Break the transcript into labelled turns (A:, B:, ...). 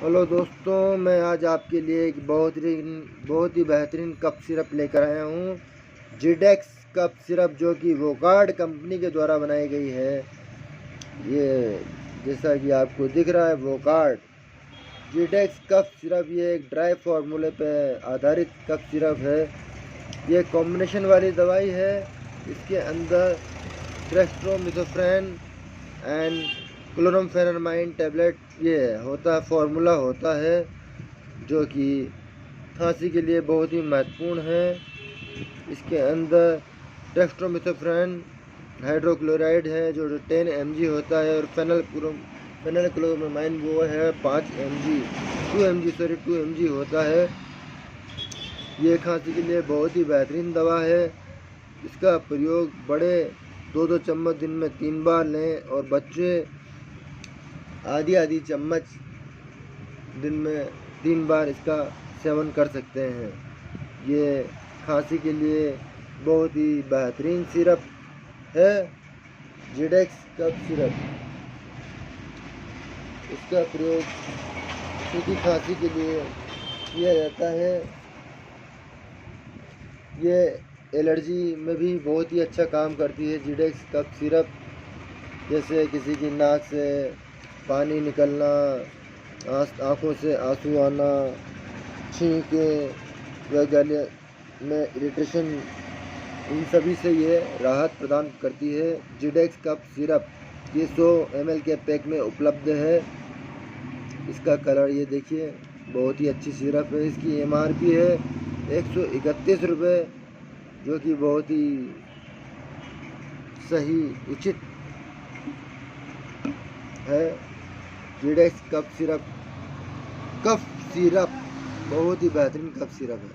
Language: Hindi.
A: हेलो दोस्तों, मैं आज आपके लिए एक बहुत ही बेहतरीन कप सिरप लेकर आया हूँ। जिडेक्स कप सिरप जो कि वोगार्ड कंपनी के द्वारा बनाई गई है। ये जैसा कि आपको दिख रहा है वोगार्ड जिडेक्स कप सिरप, ये एक ड्राई फार्मूले पर आधारित कप सिरप है। ये कॉम्बिनेशन वाली दवाई है। इसके अंदर डेक्स्ट्रोमेथोफेन एंड क्लोरमफेनामाइन टैबलेट ये होता है, फार्मूला होता है, जो कि खांसी के लिए बहुत ही महत्वपूर्ण है। इसके अंदर डेक्स्ट्रोमेथोफेन हाइड्रोक्लोराइड है जो 10 mg होता है, और फेनलक्लोरामाइन वो है 5 mg 2 mg होता है। ये खांसी के लिए बहुत ही बेहतरीन दवा है। इसका प्रयोग बड़े 2-2 चम्मच दिन में 3 बार लें, और बच्चे आधी चम्मच दिन में 3 बार इसका सेवन कर सकते हैं। ये खांसी के लिए बहुत ही बेहतरीन सिरप है, जिडेक्स कप सिरप। इसका प्रयोग सूखी खांसी के लिए किया जाता है। ये एलर्जी में भी बहुत ही अच्छा काम करती है जिडेक्स कप सिरप। जैसे किसी की नाक से पानी निकलना, आँखों से आंसू आना, छींके या गले में इरिटेशन, इन सभी से ये राहत प्रदान करती है। जिडेक्स कप सिरप ये 100 ml के पैक में उपलब्ध है। इसका कलर ये देखिए, बहुत ही अच्छी सिरप है। इसकी MRP है 131 रुपये, जो कि बहुत ही सही उचित है। जिडेक्स कप सिरप बहुत ही बेहतरीन कप सिरप है।